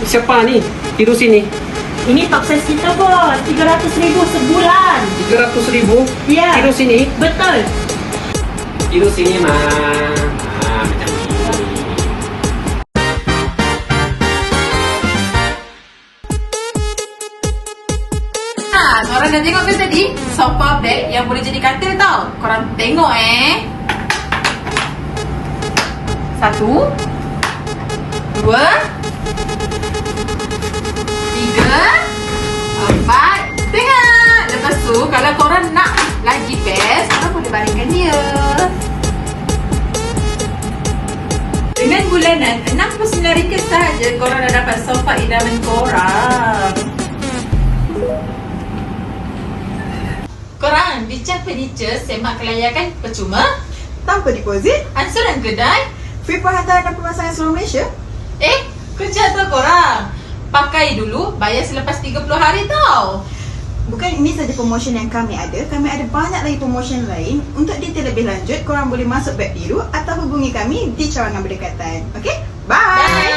Siapa ni? Tiru sini. Ini top size kita bos, 300,000 sebulan. 300,000? Ya. Tiru sini. Betul. Tiru sini, Ma. Macam ni. Korang dah tengok ke tadi? Sofa bed yang boleh jadi katil tau. Korang tengok Satu, dua, tiga, empat. Tengok. Lepas tu kalau korang nak lagi best, korang boleh baringkan dia. Dengan bulanan RM69 sahaja, korang dah dapat sofa idaman korang. Korang, Bincang Furniture semak kelayakan percuma, Tanpa deposit, angsuran kedai. free penghantaran dan pemasangan seluruh Malaysia. Kerja tu korang. Pakai dulu, bayar selepas 30 hari tau. Bukan ini saja promotion yang kami ada banyak lagi promotion lain. Untuk detail lebih lanjut, korang boleh masuk web Biru atau hubungi kami di cawangan berdekatan. Okay? Bye! Bye.